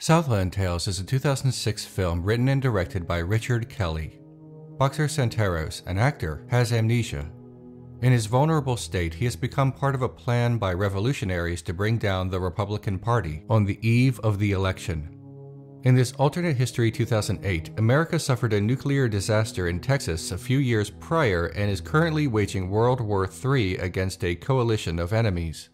Southland Tales is a 2006 film written and directed by Richard Kelly. Boxer Santaros, an actor, has amnesia. In his vulnerable state, he has become part of a plan by revolutionaries to bring down the Republican Party on the eve of the election. In this alternate history 2008, America suffered a nuclear disaster in Texas a few years prior and is currently waging World War III against a coalition of enemies.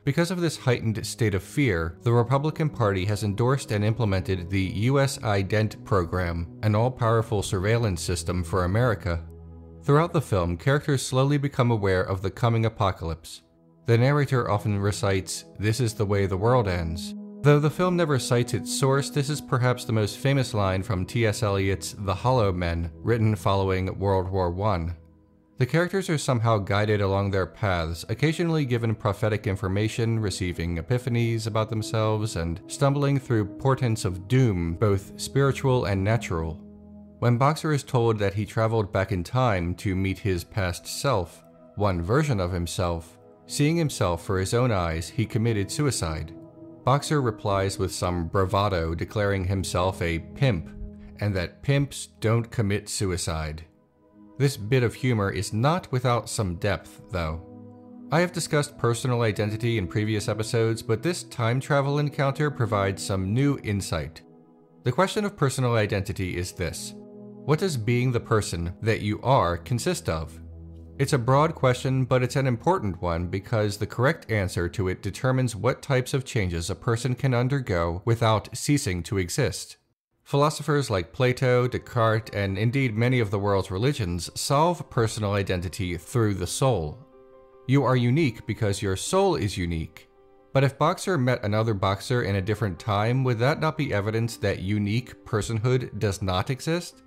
Because of this heightened state of fear, the Republican Party has endorsed and implemented the U.S. Ident program, an all-powerful surveillance system for America. Throughout the film, characters slowly become aware of the coming apocalypse. The narrator often recites, "This is the way the world ends." Though the film never cites its source, this is perhaps the most famous line from T.S. Eliot's The Hollow Men, written following World War I. The characters are somehow guided along their paths, occasionally given prophetic information, receiving epiphanies about themselves, and stumbling through portents of doom, both spiritual and natural. When Boxer is told that he traveled back in time to meet his past self, one version of himself, seeing himself for his own eyes, he committed suicide. Boxer replies with some bravado, declaring himself a pimp, and that pimps don't commit suicide. This bit of humor is not without some depth, though. I have discussed personal identity in previous episodes, but this time travel encounter provides some new insight. The question of personal identity is this: what does being the person that you are consist of? It's a broad question, but it's an important one because the correct answer to it determines what types of changes a person can undergo without ceasing to exist. Philosophers like Plato, Descartes, and indeed many of the world's religions solve personal identity through the soul. You are unique because your soul is unique. But if Boxer met another Boxer in a different time, would that not be evidence that unique personhood does not exist?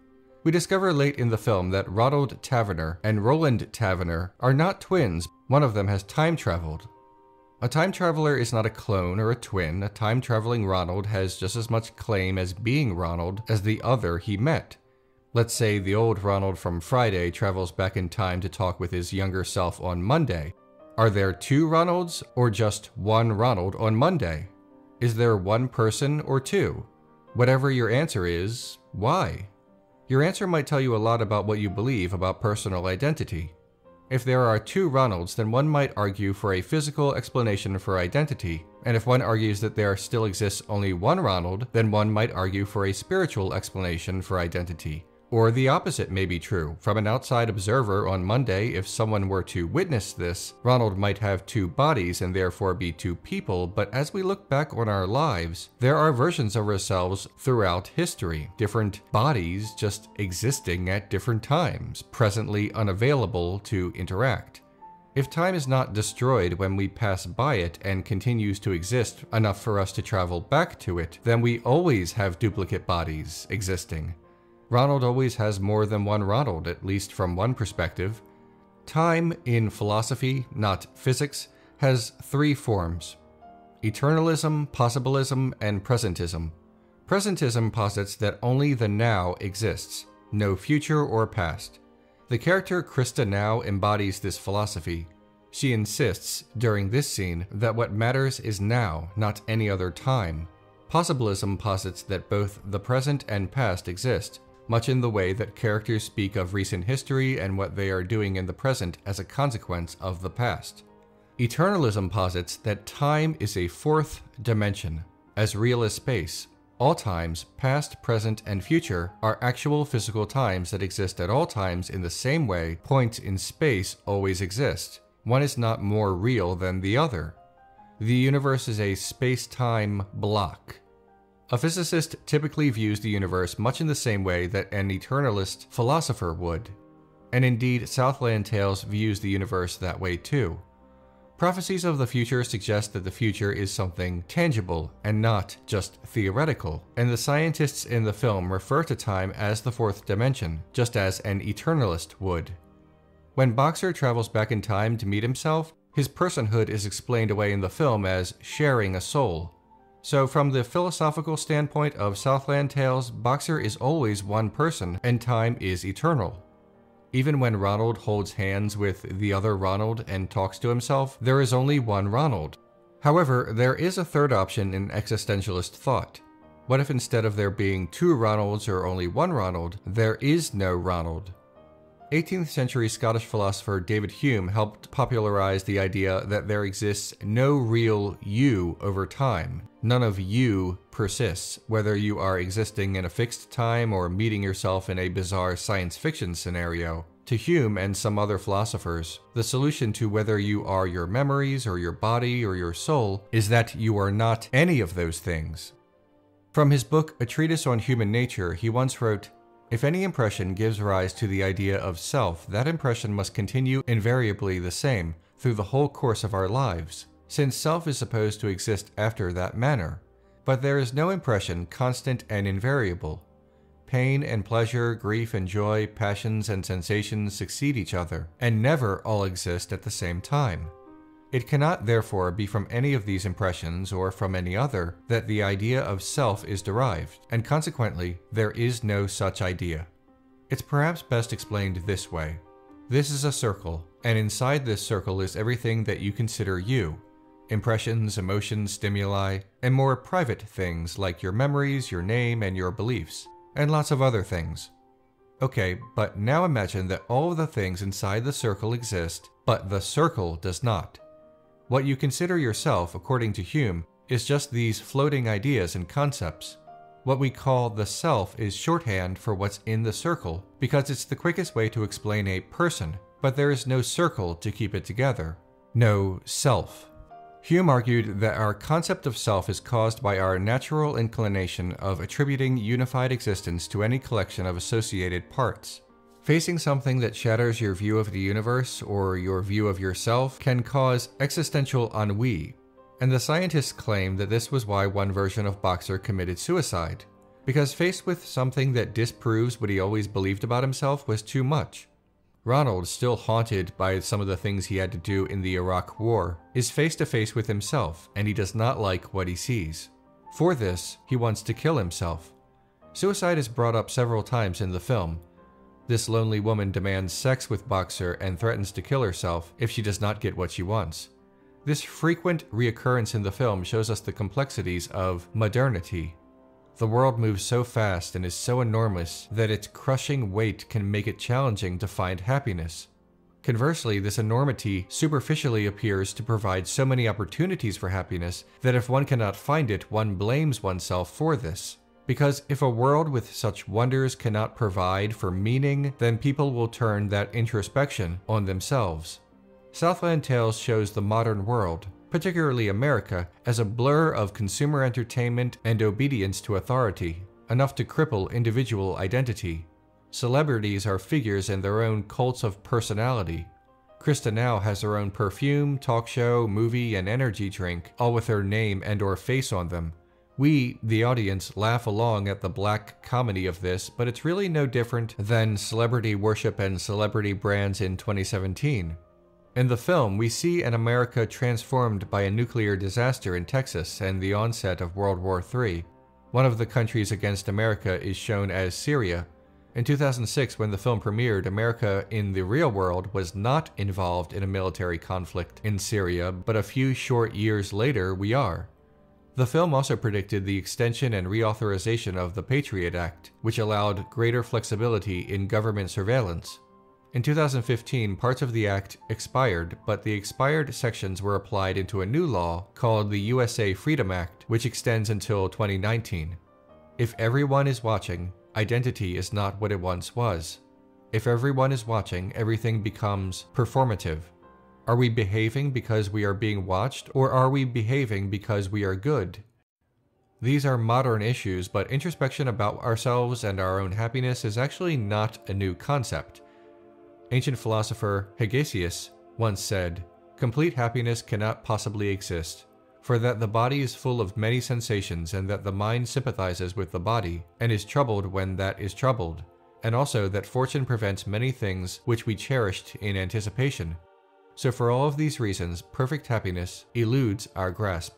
We discover late in the film that Ronald Taverner and Roland Taverner are not twins. One of them has time traveled. A time traveler is not a clone or a twin. A time-traveling Ronald has just as much claim as being Ronald as the other he met. Let's say the old Ronald from Friday travels back in time to talk with his younger self on Monday. Are there two Ronalds or just one Ronald on Monday? Is there one person or two? Whatever your answer is, why? Your answer might tell you a lot about what you believe about personal identity. If there are two Ronalds, then one might argue for a physical explanation for identity, and if one argues that there still exists only one Ronald, then one might argue for a spiritual explanation for identity. Or the opposite may be true. From an outside observer on Monday, if someone were to witness this, Ronald might have two bodies and therefore be two people, but as we look back on our lives, there are versions of ourselves throughout history, different bodies just existing at different times, presently unavailable to interact. If time is not destroyed when we pass by it and continues to exist enough for us to travel back to it, then we always have duplicate bodies existing. Ronald always has more than one Ronald, at least from one perspective. Time, in philosophy, not physics, has three forms: eternalism, possibilism, and presentism. Presentism posits that only the now exists, no future or past. The character Krista Now embodies this philosophy. She insists, during this scene, that what matters is now, not any other time. Possibilism posits that both the present and past exist, much in the way that characters speak of recent history and what they are doing in the present as a consequence of the past. Eternalism posits that time is a fourth dimension, as real as space. All times, past, present, and future, are actual physical times that exist at all times in the same way points in space always exist. One is not more real than the other. The universe is a space-time block. A physicist typically views the universe much in the same way that an eternalist philosopher would. And indeed, Southland Tales views the universe that way too. Prophecies of the future suggest that the future is something tangible and not just theoretical, and the scientists in the film refer to time as the fourth dimension, just as an eternalist would. When Boxer travels back in time to meet himself, his personhood is explained away in the film as sharing a soul. So from the philosophical standpoint of Southland Tales, Boxer is always one person and time is eternal. Even when Ronald holds hands with the other Ronald and talks to himself, there is only one Ronald. However, there is a third option in existentialist thought. What if instead of there being two Ronalds or only one Ronald, there is no Ronald? 18th century Scottish philosopher David Hume helped popularize the idea that there exists no real you over time. None of you persists, whether you are existing in a fixed time or meeting yourself in a bizarre science fiction scenario. To Hume and some other philosophers, the solution to whether you are your memories or your body or your soul is that you are not any of those things. From his book, A Treatise on Human Nature, he once wrote, "If any impression gives rise to the idea of self, that impression must continue invariably the same through the whole course of our lives, since self is supposed to exist after that manner. But there is no impression constant and invariable. Pain and pleasure, grief and joy, passions and sensations succeed each other, and never all exist at the same time. It cannot therefore be from any of these impressions or from any other that the idea of self is derived, and consequently there is no such idea." It's perhaps best explained this way. This is a circle, and inside this circle is everything that you consider you. Impressions, emotions, stimuli, and more private things like your memories, your name, and your beliefs, and lots of other things. Okay, but now imagine that all of the things inside the circle exist, but the circle does not. What you consider yourself, according to Hume, is just these floating ideas and concepts. What we call the self is shorthand for what's in the circle, because it's the quickest way to explain a person, but there is no circle to keep it together. No self. Hume argued that our concept of self is caused by our natural inclination of attributing unified existence to any collection of associated parts. Facing something that shatters your view of the universe or your view of yourself can cause existential ennui, and the scientists claim that this was why one version of Boxer committed suicide, because faced with something that disproves what he always believed about himself was too much. Ronald, still haunted by some of the things he had to do in the Iraq War, is face to face with himself, and he does not like what he sees. For this, he wants to kill himself. Suicide is brought up several times in the film. This lonely woman demands sex with Boxer and threatens to kill herself if she does not get what she wants. This frequent reoccurrence in the film shows us the complexities of modernity. The world moves so fast and is so enormous that its crushing weight can make it challenging to find happiness. Conversely, this enormity superficially appears to provide so many opportunities for happiness that if one cannot find it, one blames oneself for this. Because if a world with such wonders cannot provide for meaning, then people will turn that introspection on themselves. Southland Tales shows the modern world, particularly America, as a blur of consumer entertainment and obedience to authority, enough to cripple individual identity. Celebrities are figures in their own cults of personality. Krista now has her own perfume, talk show, movie, and energy drink, all with her name and/or face on them. We, the audience, laugh along at the black comedy of this, but it's really no different than celebrity worship and celebrity brands in 2017. In the film, we see an America transformed by a nuclear disaster in Texas and the onset of World War III. One of the countries against America is shown as Syria. In 2006, when the film premiered, America in the real world was not involved in a military conflict in Syria, but a few short years later, we are. The film also predicted the extension and reauthorization of the Patriot Act, which allowed greater flexibility in government surveillance. In 2015, parts of the act expired, but the expired sections were applied into a new law called the USA Freedom Act, which extends until 2019. If everyone is watching, identity is not what it once was. If everyone is watching, everything becomes performative. Are we behaving because we are being watched, or are we behaving because we are good? These are modern issues, but introspection about ourselves and our own happiness is actually not a new concept. Ancient philosopher Hegesias once said, "Complete happiness cannot possibly exist, for that the body is full of many sensations and that the mind sympathizes with the body and is troubled when that is troubled, and also that fortune prevents many things which we cherished in anticipation. So for all of these reasons, perfect happiness eludes our grasp."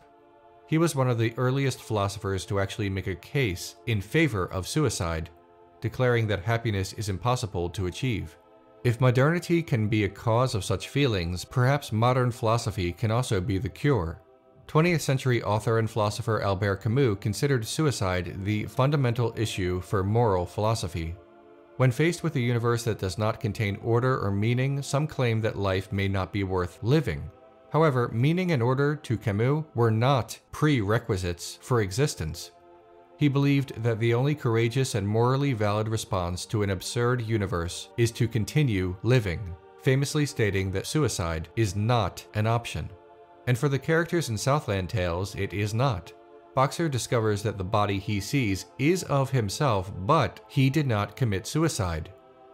He was one of the earliest philosophers to actually make a case in favor of suicide, declaring that happiness is impossible to achieve. If modernity can be a cause of such feelings, perhaps modern philosophy can also be the cure. 20th century author and philosopher Albert Camus considered suicide the fundamental issue for moral philosophy. When faced with a universe that does not contain order or meaning, some claim that life may not be worth living. However, meaning and order to Camus were not prerequisites for existence. He believed that the only courageous and morally valid response to an absurd universe is to continue living, famously stating that suicide is not an option. And for the characters in Southland tales, it is not. Boxer discovers that the body he sees is of himself, but he did not commit suicide.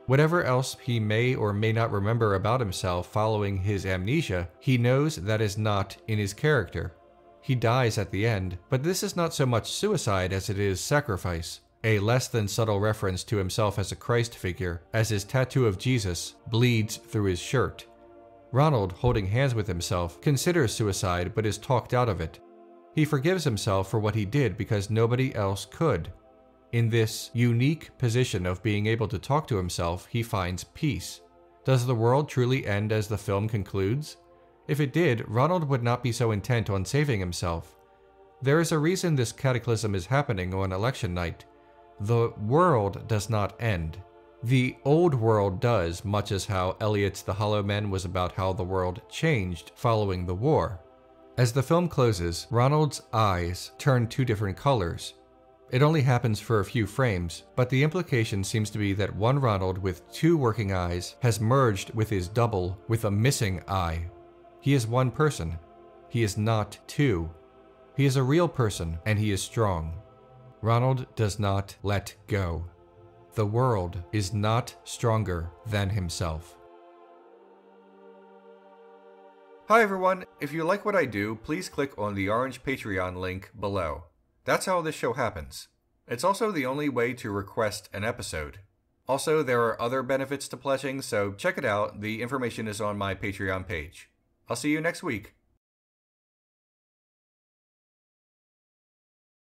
Whatever else he may or may not remember about himself following his amnesia, he knows that is not in his character. He dies at the end, but this is not so much suicide as it is sacrifice, a less than subtle reference to himself as a Christ figure, as his tattoo of Jesus bleeds through his shirt. Ronald, holding hands with himself, considers suicide but is talked out of it. He forgives himself for what he did because nobody else could. In this unique position of being able to talk to himself, he finds peace. Does the world truly end as the film concludes? If it did, Ronald would not be so intent on saving himself. There is a reason this cataclysm is happening on election night. The world does not end. The old world does, much as how Eliot's The Hollow Men was about how the world changed following the war. As the film closes, Ronald's eyes turn two different colors. It only happens for a few frames, but the implication seems to be that one Ronald with two working eyes has merged with his double with a missing eye. He is one person. He is not two. He is a real person, and he is strong. Ronald does not let go. The world is not stronger than himself. Hi everyone, if you like what I do, please click on the orange Patreon link below. That's how this show happens. It's also the only way to request an episode. Also, there are other benefits to pledging, so check it out. The information is on my Patreon page. I'll see you next week.